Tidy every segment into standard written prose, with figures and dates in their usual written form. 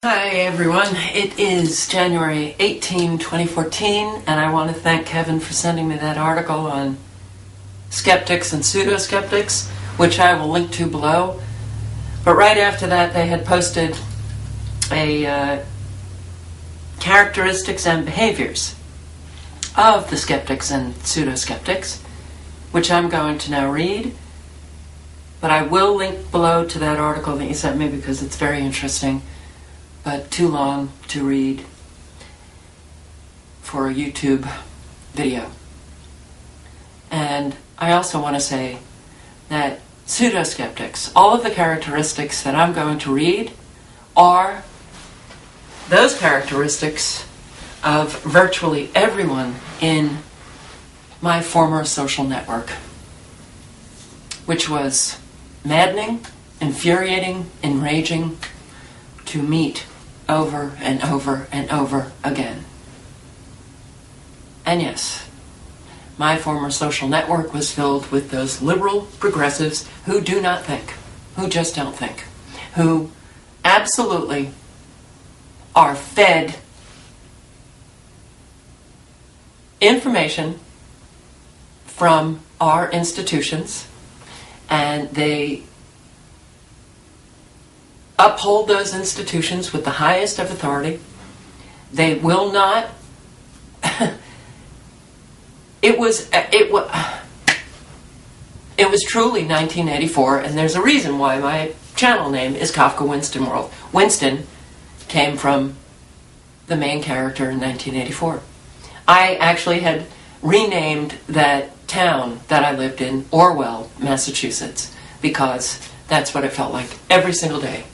Hi everyone, it is January 18, 2014, and I want to thank Kevin for sending me that article on skeptics and pseudo-skeptics, which I will link to below. But right after that they had posted a characteristics and behaviors of the skeptics and pseudo-skeptics, which I'm going to now read. But I will link below to that article that you sent me because it's very interesting, but too long to read for a YouTube video. And I also want to say that pseudo-skeptics, all of the characteristics that I'm going to read are those characteristics of virtually everyone in my former social network, which was maddening, infuriating, enraging to meet over and over and over again. And yes, my former social network was filled with those liberal progressives who do not think, who just don't think, who absolutely are fed information from our institutions, and they uphold those institutions with the highest of authority. They will not. It was truly 1984, and there's a reason why my channel name is KafkaWinstonWorld. Winston came from the main character in 1984. I actually had renamed that town that I lived in Orwell, Massachusetts, because that's what it felt like every single day,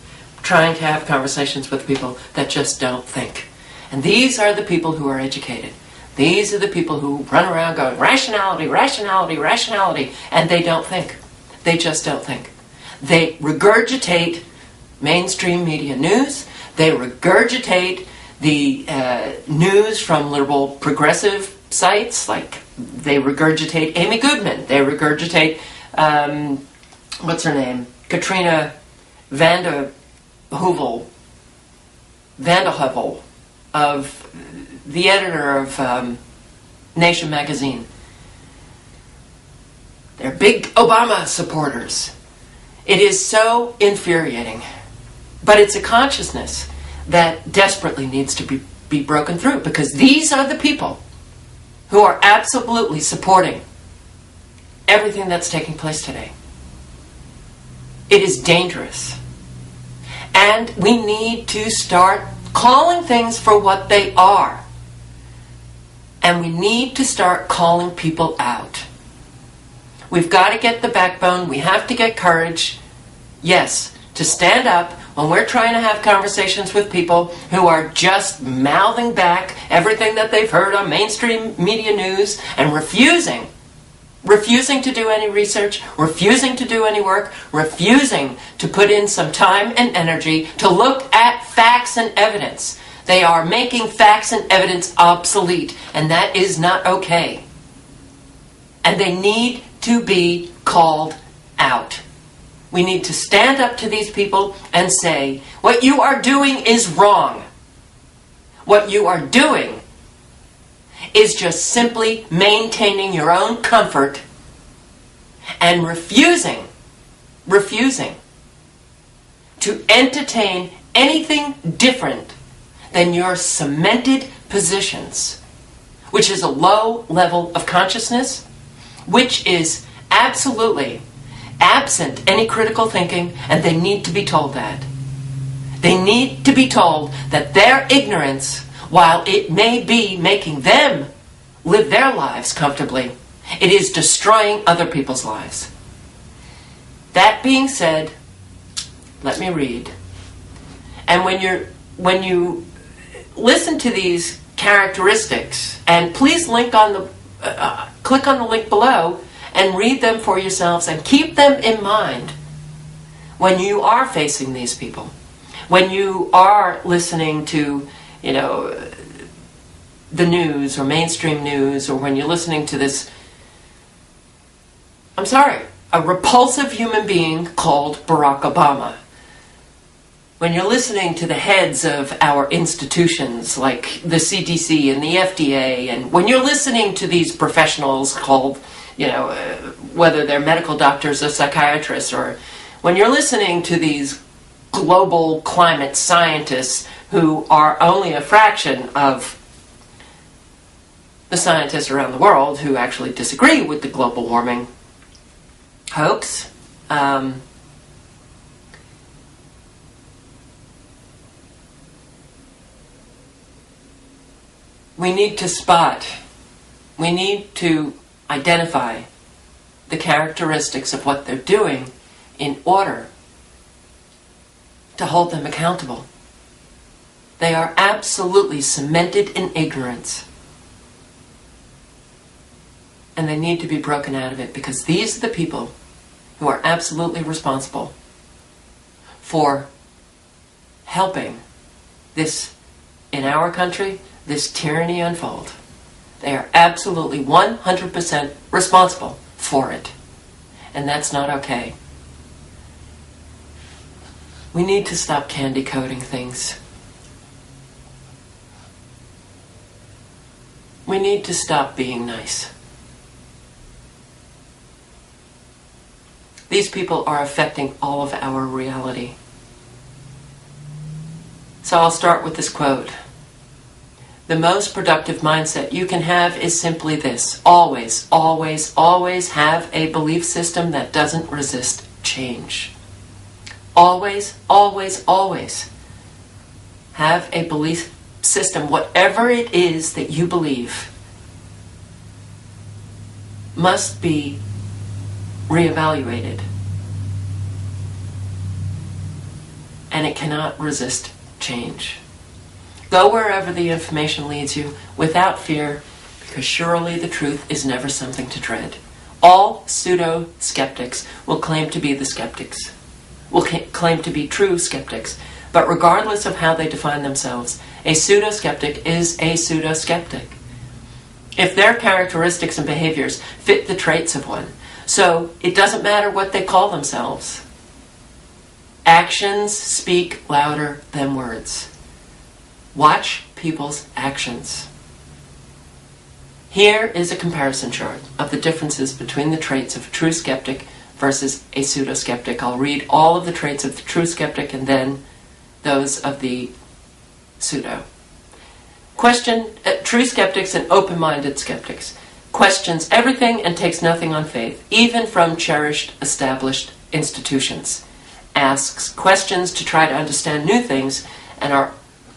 trying to have conversations with people that just don't think. And these are the people who are educated. These are the people who run around going, rationality, rationality, rationality, and they don't think. They just don't think. They regurgitate mainstream media news. They regurgitate the news from liberal progressive sites, like they regurgitate Amy Goodman. They regurgitate, what's her name? Katrina Vanderhoevel, of the editor of Nation magazine. They're big Obama supporters. It is so infuriating, but it's a consciousness that desperately needs to be broken through, because these are the people who are absolutely supporting everything that's taking place today. It is dangerous. And we need to start calling things for what they are. And we need to start calling people out. We've got to get the backbone. We have to get courage. Yes, to stand up when we're trying to have conversations with people who are just mouthing back everything that they've heard on mainstream media news and refusing to do any research, refusing to do any work, refusing to put in some time and energy to look at facts and evidence. They are making facts and evidence obsolete, and that is not okay. And they need to be called out. We need to stand up to these people and say, what you are doing is wrong. What you are doing is just simply maintaining your own comfort and refusing to entertain anything different than your cemented positions, which is a low level of consciousness, which is absolutely absent any critical thinking, and they need to be told that. They need to be told that their ignorance, while it may be making them live their lives comfortably, it is destroying other people's lives. That being said, let me read. And when you listen to these characteristics, and please click on the link below and read them for yourselves and keep them in mind when you are facing these people, when you are listening to, the news or mainstream news, or when you're listening to this, a repulsive human being called Barack Obama. when you're listening to the heads of our institutions like the CDC and the FDA, and when you're listening to these professionals called, whether they're medical doctors or psychiatrists, or when you're listening to these global climate scientists who are only a fraction of the scientists around the world who actually disagree with the global warming hoax, we need to identify the characteristics of what they're doing in order to hold them accountable. They are absolutely cemented in ignorance. And they need to be broken out of it, because these are the people who are absolutely responsible for helping this, in our country, this tyranny unfold. They are absolutely 100% responsible for it. And that's not okay. We need to stop candy coating things. We need to stop being nice. These people are affecting all of our reality. So I'll start with this quote. The most productive mindset you can have is simply this: always, always, always have a belief system that doesn't resist change. Always, always, always have a belief system, whatever it is that you believe, must be reevaluated. And it cannot resist change. Go wherever the information leads you without fear, because surely the truth is never something to dread. All pseudo-skeptics will claim to be the skeptics, will claim to be true skeptics, but regardless of how they define themselves, a pseudo-skeptic is a pseudo-skeptic. If their characteristics and behaviors fit the traits of one, so it doesn't matter what they call themselves. Actions speak louder than words. Watch people's actions. Here is a comparison chart of the differences between the traits of a true skeptic versus a pseudo-skeptic. I'll read all of the traits of the true skeptic and then those of the pseudo. True skeptics and open-minded skeptics. Questions everything and takes nothing on faith, even from cherished, established institutions. Asks questions to try to understand new things and are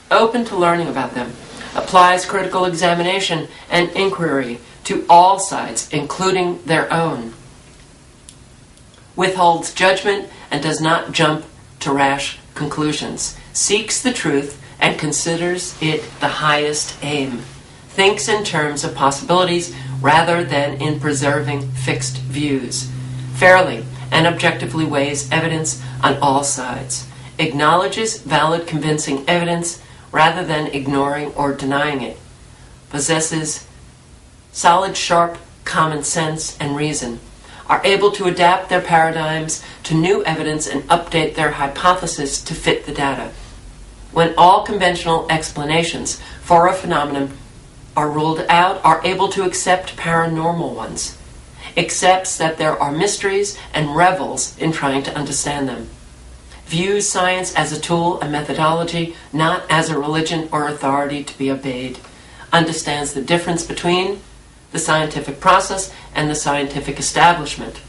open to learning about them. Applies critical examination and inquiry to all sides, including their own. Withholds judgment and does not jump to rash conclusions. Seeks the truth and considers it the highest aim. Thinks in terms of possibilities rather than in preserving fixed views. Fairly and objectively weighs evidence on all sides. Acknowledges valid, convincing evidence rather than ignoring or denying it. Possesses solid, sharp common sense and reason. Are able to adapt their paradigms to new evidence and update their hypothesis to fit the data. When all conventional explanations for a phenomenon are ruled out, are able to accept paranormal ones. Accepts that there are mysteries and revels in trying to understand them. Views science as a tool and methodology, not as a religion or authority to be obeyed. Understands the difference between the scientific process and the scientific establishment.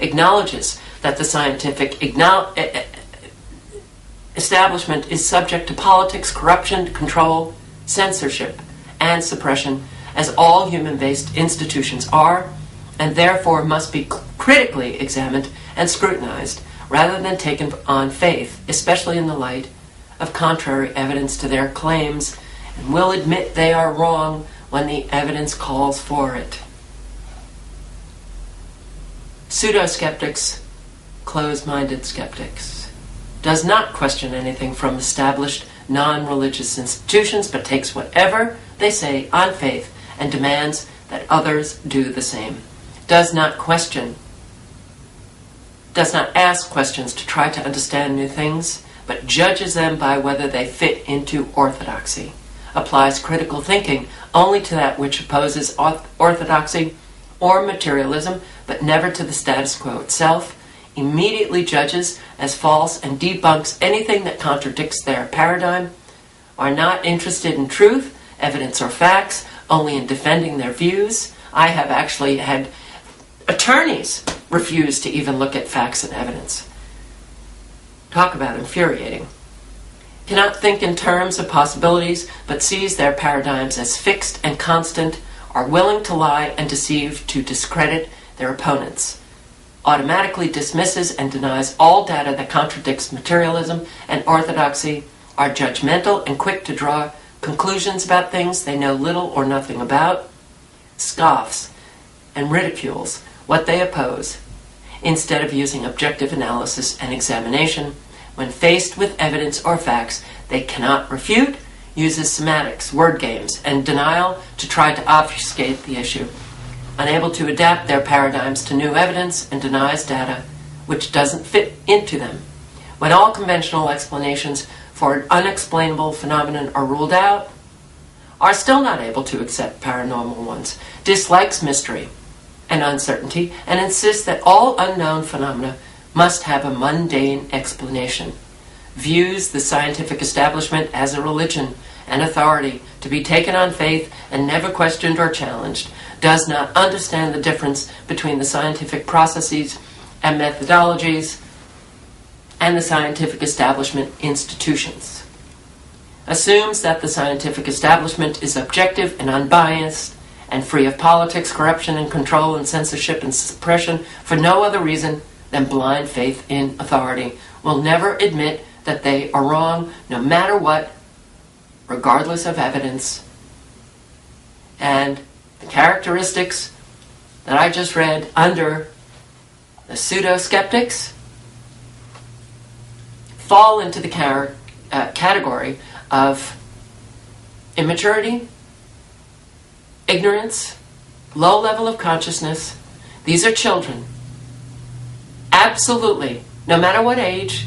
Acknowledges that the scientific establishment is subject to politics, corruption, control, censorship, and suppression, as all human-based institutions are, and therefore must be critically examined and scrutinized, rather than taken on faith, especially in the light of contrary evidence to their claims, and will admit they are wrong when the evidence calls for it. Pseudo-skeptics, closed-minded skeptics, does not question anything from established non-religious institutions, but takes whatever they say on faith and demands that others do the same. Does not ask questions to try to understand new things, but judges them by whether they fit into orthodoxy, applies critical thinking only to that which opposes orthodoxy or materialism, but never to the status quo itself, immediately judges as false and debunks anything that contradicts their paradigm, are not interested in truth, evidence, or facts, only in defending their views. I have actually had attorneys refuse to even look at facts and evidence. Talk about infuriating. Cannot think in terms of possibilities, but sees their paradigms as fixed and constant, are willing to lie and deceive to discredit their opponents, automatically dismisses and denies all data that contradicts materialism and orthodoxy, are judgmental and quick to draw conclusions about things they know little or nothing about, scoffs and ridicules what they oppose, instead of using objective analysis and examination. When faced with evidence or facts they cannot refute, uses semantics, word games, and denial to try to obfuscate the issue, unable to adapt their paradigms to new evidence, and denies data which doesn't fit into them. When all conventional explanations for an unexplainable phenomenon are ruled out, are still not able to accept paranormal ones, dislikes mystery and uncertainty, and insists that all unknown phenomena must have a mundane explanation, views the scientific establishment as a religion and authority to be taken on faith and never questioned or challenged, does not understand the difference between the scientific processes and methodologies and the scientific establishment institutions, assumes that the scientific establishment is objective and unbiased and free of politics, corruption, and control and censorship and suppression for no other reason than blind faith in authority, will never admit that they are wrong no matter what, regardless of evidence. And the characteristics that I just read under the pseudo-skeptics fall into the category of immaturity, ignorance, low level of consciousness. These are children. Absolutely. No matter what age.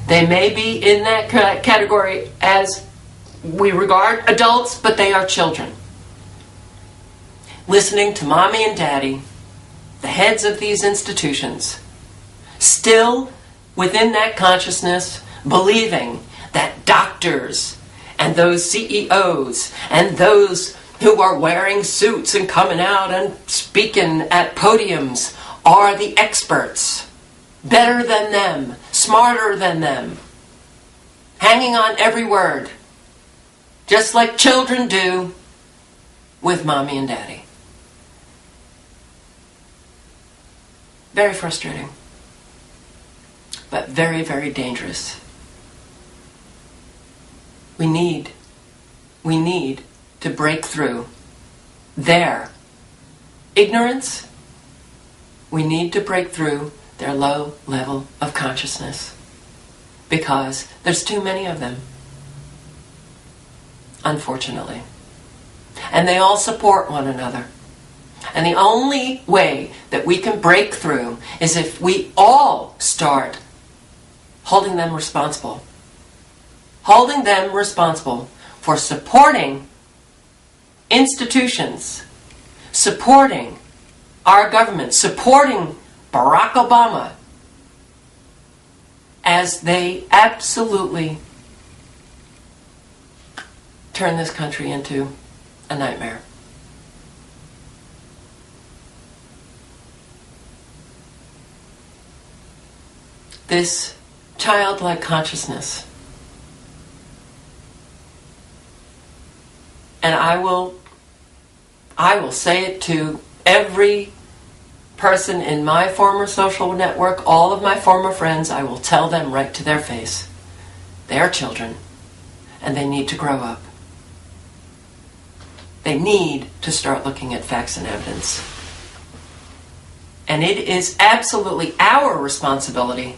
They may be in that category as we regard adults, but they are children. Listening to mommy and daddy, the heads of these institutions, still within that consciousness, believing that doctors and those CEOs and those who are wearing suits and coming out and speaking at podiums are the experts, better than them, smarter than them, hanging on every word, just like children do with mommy and daddy. Very frustrating, but very, very dangerous. We need to break through their ignorance. We need to break through their low level of consciousness, because there's too many of them, unfortunately. And they all support one another. And the only way that we can break through is if we all start holding them responsible. Holding them responsible for supporting institutions, supporting our government, supporting Barack Obama as they absolutely turn this country into a nightmare. This childlike consciousness, and I will say it to every person in my former social network, all of my former friends, I will tell them right to their face, they are children and they need to grow up. They need to start looking at facts and evidence. And it is absolutely our responsibility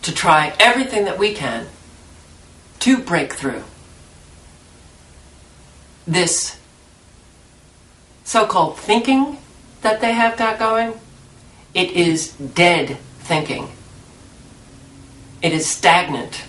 to try everything that we can to break through this so-called thinking that they have got going. It is dead thinking. It is stagnant.